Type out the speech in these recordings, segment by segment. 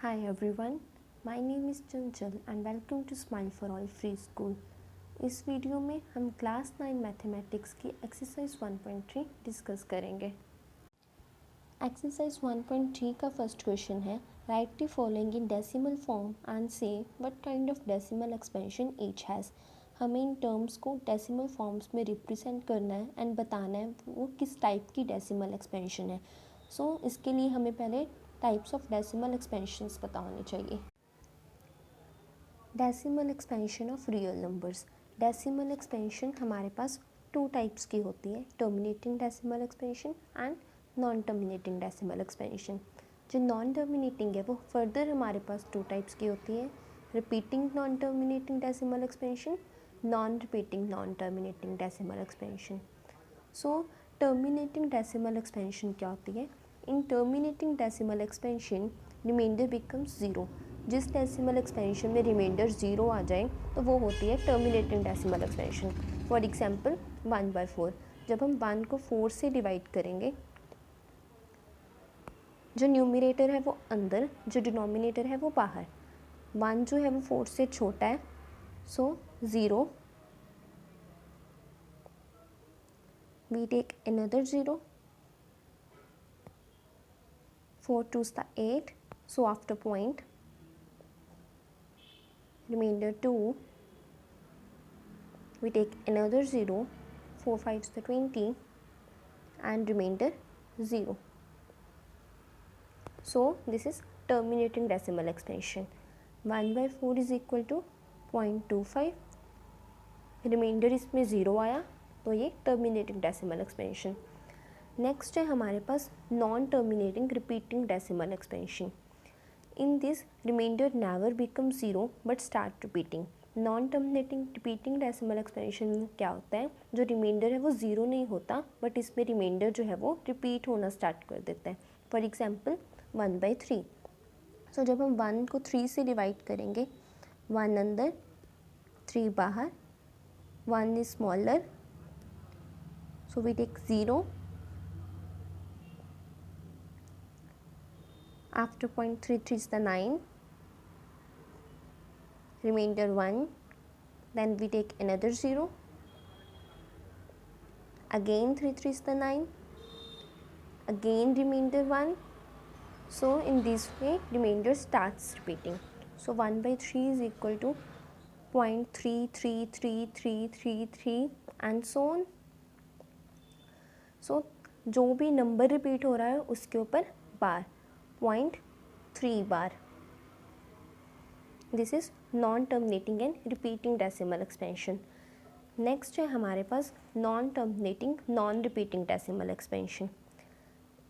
Hi everyone, my name is Chanchal and welcome to Smile for All Free School. इस video में हम class 9 mathematics की exercise 1.3 discuss करेंगे। Exercise 1.3 का first question है, write the following in decimal form and say what kind of decimal expansion each has. हमें इन terms को डेसिमल फॉर्म्स में रिप्रेजेंट करना है एंड बताना है वो किस टाइप की डेसिमल एक्सपेंशन है। इसके लिए हमें पहले टाइप्स ऑफ डेसिमल एक्सपेंशंस पता होने चाहिए। Decimal expansion of real numbers. Decimal expansion हमारे पास टू टाइप्स की होती है, terminating decimal expansion and non terminating decimal expansion. जो नॉन टर्मिनेटिंग है वो फर्दर हमारे पास टू टाइप्स की होती है, repeating non terminating decimal expansion, non repeating non terminating decimal expansion. Terminating decimal expansion क्या होती है? In terminating decimal expansion remainder becomes zero. जिस डेसिमल एक्सपेंशन में रिमाइंडर ज़ीरो आ जाए तो वो होती है terminating decimal expansion. For example 1/4, जब हम 1 को 4 से डिवाइड करेंगे, जो न्यूमरेटर है वो अंदर, जो डिनोमिनेटर है वो बाहर। 1 जो है वो 4 से छोटा है, सो 0, we take another 0, 4 2s the 8, so after point remainder 2, we take another 0, 4 5s the 20 and remainder 0. So this is terminating decimal expansion. 1/4 is equal to 0.25, remainder इसमें ज़ीरो आया तो ये टर्मिनेटिंग डेसिमल एक्सपेंशन। नेक्स्ट है हमारे पास non terminating repeating decimal expansion. In this remainder never become zero but start repeating. Non terminating repeating decimal expansion में क्या होता है, जो रिमाइंडर है वो ज़ीरो नहीं होता बट इसमें रिमाइंडर जो है वो रिपीट होना स्टार्ट कर देता है। For example 1/3। सो जब हम 1 को 3 से डिवाइड करेंगे, 1 अंदर 3 बाहर, 1 is smaller, so we take 0. After 0.33 is the 9, remainder 1, then we take another 0, again 3 is the 9, again remainder 1. So in this way remainder starts repeating. So 1/3 is equal to 0.33333 and so on. So जो भी number repeat हो रहा है उसके ऊपर bar, 0.3 bar. This is non terminating and repeating decimal expansion. Next है हमारे पास non terminating non repeating decimal expansion.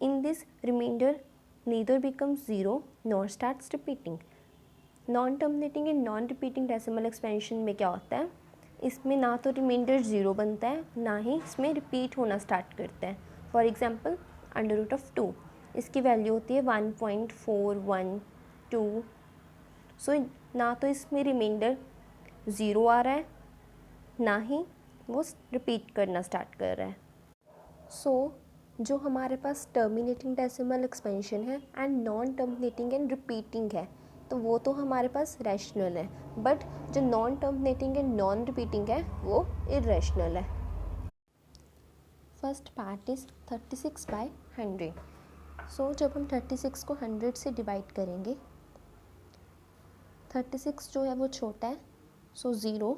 In this remainder neither becomes zero nor starts repeating. Non terminating and non repeating decimal expansion में क्या होता है, इसमें ना तो रिमाइंडर ज़ीरो बनता है ना ही इसमें रिपीट होना स्टार्ट करता है। फॉर एग्जांपल √2, इसकी वैल्यू होती है 1.412। सो ना तो इसमें रिमाइंडर ज़ीरो आ रहा है ना ही वो रिपीट करना स्टार्ट कर रहा है। जो हमारे पास टर्मिनेटिंग डेसिमल एक्सपेंशन है and non terminating and repeating है तो वो तो हमारे पास रैशनल है, बट जो non terminating and non repeating है वो इरेशनल है। First part is 36/100। जब हम 36 को 100 से डिवाइड करेंगे, 36 जो है वो छोटा है, 0,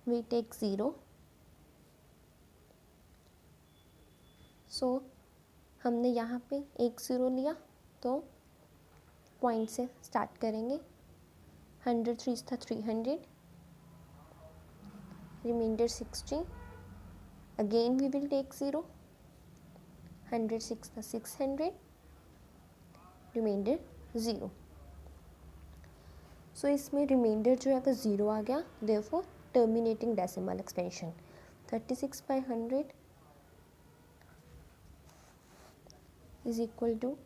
वी टेक 0। हमने यहाँ पे एक 0 लिया तो पॉइंट से स्टार्ट करेंगे। 103 था 300, reminder 60, again we will take 0, 106 था 600, रिमाइंडर 0। इसमें रिमाइंडर जो है वो 0 आ गया, therefore terminating decimal expansion. 36/100 is equal to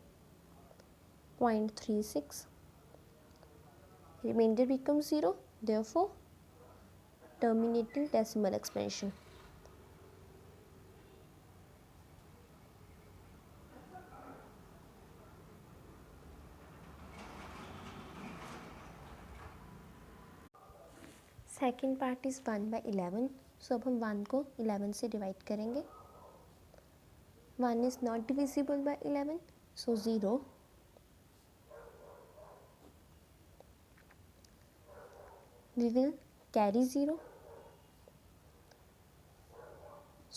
0.36, remainder becomes 0, therefore terminating decimal expansion. Second part is 1/11. सो अब हम 1 को 11 से डिवाइड करेंगे. 1 is not divisible by 11, so 0. We will carry 0.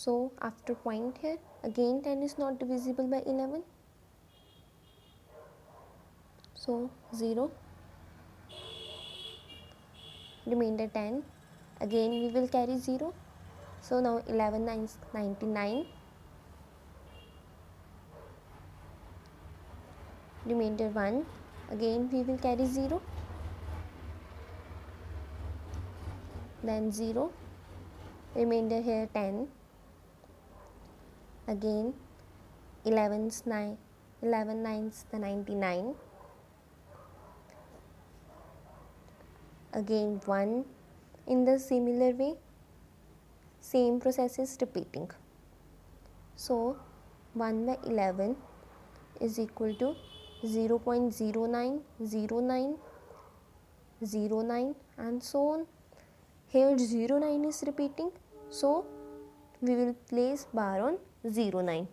So after point here, again 10 is not divisible by 11. So 0. Remainder 10. Again we will carry 0. So now 11 9 99. Remainder 1. Again we will carry 0. Then 0. Remainder here 10. Again 11 9's the 99. Again 1. In the similar way, same process is repeating. So 1/11 is equal to 0.090909 and so on. Here 09 is repeating, so we will place bar on 09.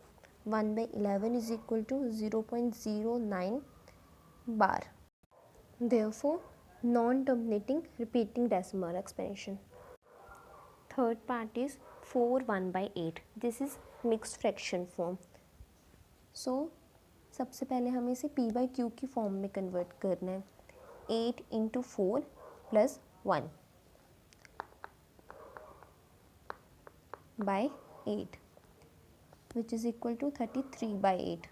1/11 is equal to 0.09 bar. Therefore, non-terminating repeating decimal expansion. Third part is 4 1/8. This is mixed fraction form. So सबसे पहले हमें इसे p by q की form में convert करना है. 8 into 4 plus 1 by 8 which is equal to 33/8.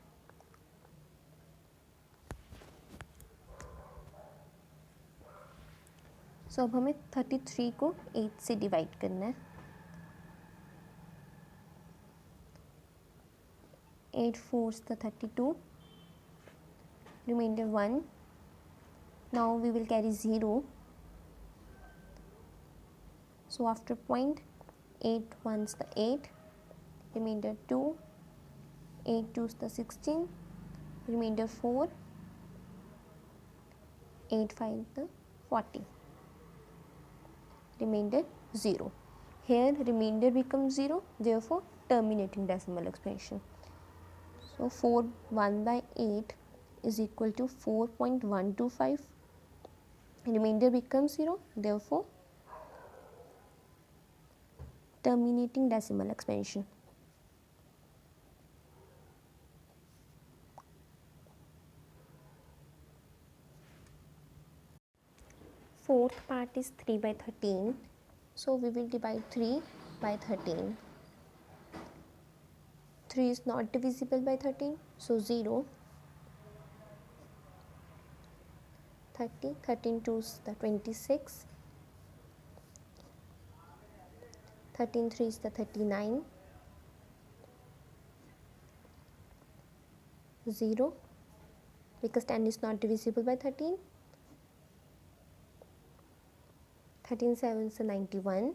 सो अब हमें 33 को 8 से डिवाइड करना है. 8 4's the 32. Remainder 1. Now we will carry 0. So after point, 8 1's the 8. Remainder 2. 8 2's the 16. Remainder 4. 8 5 the 40. Remainder 0. Here remainder becomes 0, therefore terminating decimal expansion. So 4 1/8 is equal to 4.125. Remainder becomes 0, therefore terminating decimal expansion. Fourth part is 3/13. So we will divide 3 by 13. 3 is not divisible by 13, so 0. 30, 13 2's the 26. 13 3's the 39. 0 because 10 is not divisible by 13. 13 7's the 91.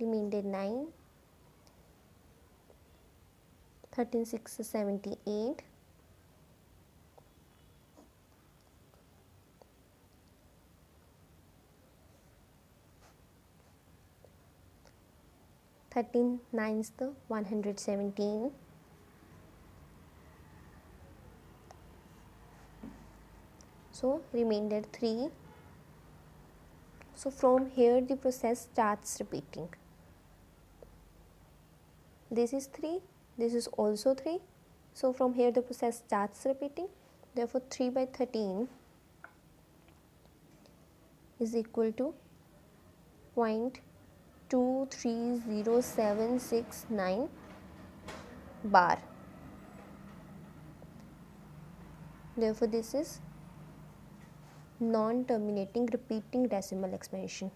Remainder 9. 13 6's the 78. 13 9's the 117. So remainder 3. So from here the process starts repeating. This is 3, this is also 3. So from here the process starts repeating. Therefore 3/13 is equal to 0.230769 bar. Therefore this is non-terminating repeating decimal expansion.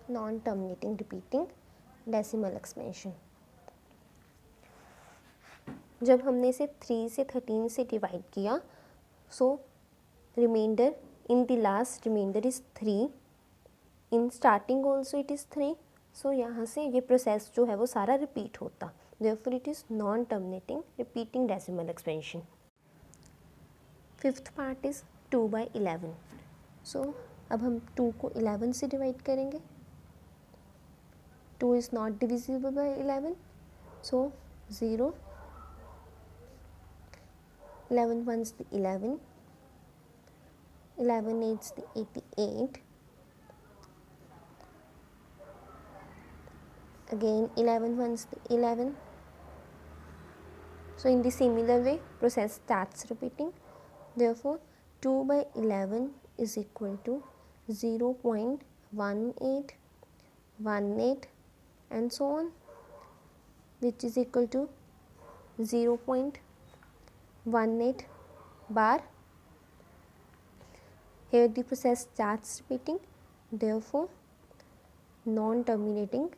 Non-terminating repeating decimal expansion. जब हमने इसे 3 से 13 से divide किया, सो reminder in the last remainder is 3. In starting also it is 3. सो यहाँ से ये process जो है वो सारा रिपीट होता, therefore it is non terminating repeating decimal expansion. Fifth part is 2/11। सो अब हम 2 को 11 से डिवाइड करेंगे। 2 is not divisible by 11, so 0, 11 1s the 11, 11 8s the 88, again 11 1s the 11. So in the similar way process starts repeating, therefore 2/11 is equal to 0.1818 and so on, which is equal to 0.18 bar. Here the process starts repeating, therefore non-terminating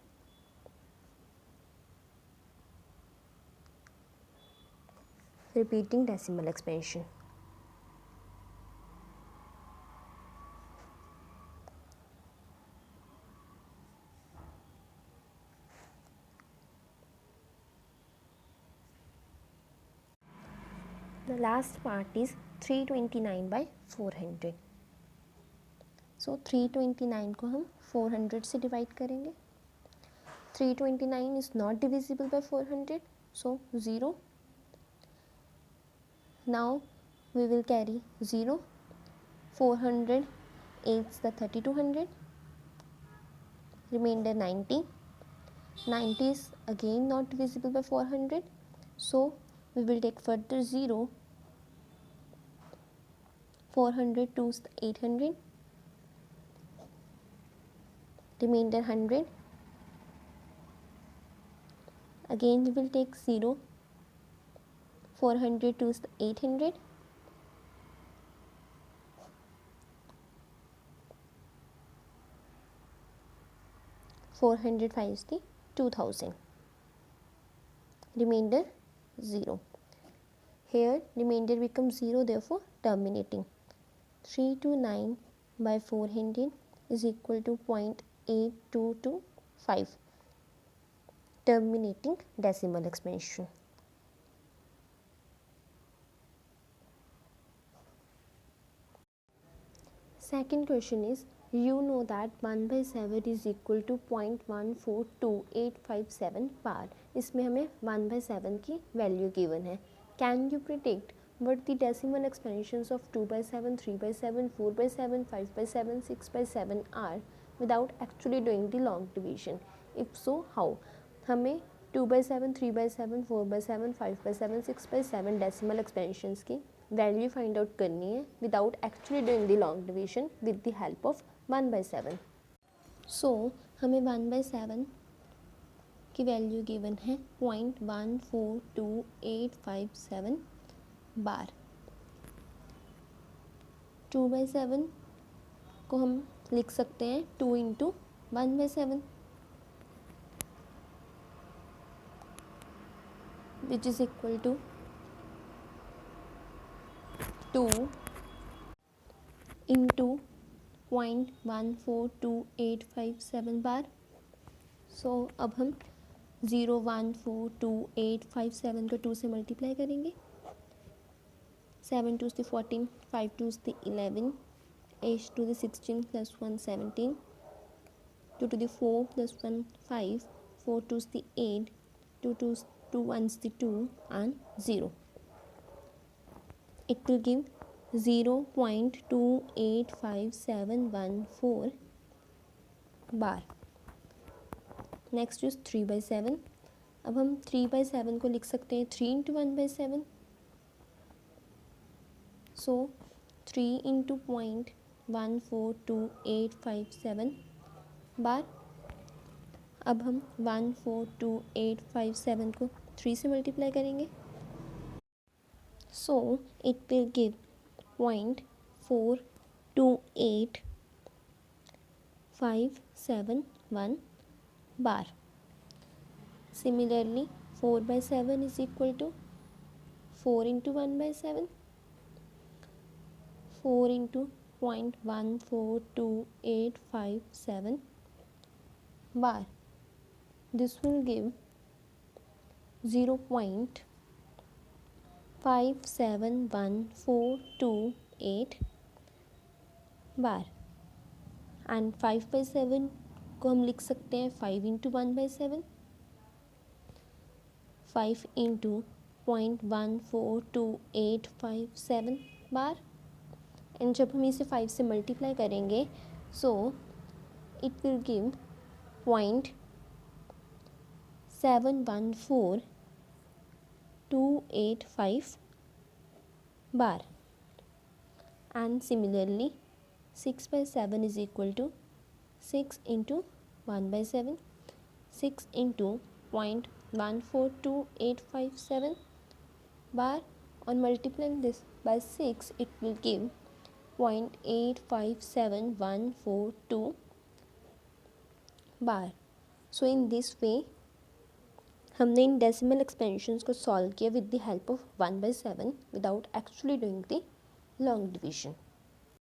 repeating decimal expansion. The last part is 329/400. So 329 को हम 400 से divide करेंगे। 329 is not divisible by 400, so 0. Now we will carry 0. 400 8s the 3200, remainder 90. 90 is again not divisible by 400, so we will take further 0. 400 2s the 800, remainder 100. Again we will take 0. 400 2s the 800, 400 5s the 2000, remainder 0. Here remainder becomes 0, therefore terminating. 329/400 is equal to 0.8225, terminating decimal expansion. Second question is, you know that 1/7 is equal to 0.142857 bar. इसमें हमें 1/7 की value given है. Can you predict what the decimal expansions of 2/7, 3/7, 4/7, 5/7, 6/7 are without actually doing the long division? If so, how? हमें 2/7, 3/7, 4/7, 5/7, 6/7 decimal expansions की value find out करनी है without actually doing the long division with the help of 1/7. सो हमें 1/7 की value given है 0.142857 बार. 2/7 को हम लिख सकते हैं 2 × 1/7, which is equal to 2 into 0.142857 बार. सो अब हम 0.142857 को 2 से मल्टीप्लाई करेंगे. 7 2s the 14, 5 2s the 11, 8 to the 16 plus 1 17, 2 to the 4 plus 1 5, 4 2s the 8, 2 1s the 2 and 0. It will give 0.285714 bar. Next is 3/7. अब हम 3/7 को लिख सकते हैं 3 × 1/7. So 3 × 0.142857 बार. अब हम 142,857 को 3 से मल्टीप्लाई करेंगे. So it will give 0.428571 bar. Similarly 4/7 is equal to 4 × 1/7, 4 × 0.14287 bar. this will give 0.571428 bar and 5/7 को हम लिख सकते हैं 5 इंटू 1/7, 5 इंटू 0.14287 बार एंड जब हम इसे 5 से मल्टीप्लाई करेंगे so it will give 0.714285 bar and similarly 6/7 is equal to 6 into 1/7, 6 into 0.142857 bar. On multiplying this by 6 it will give 0.857142 bar. So in this way हमने इन डेसिमल एक्सपेंशंस को solve किया with the help of 1/7 without actually doing the long division.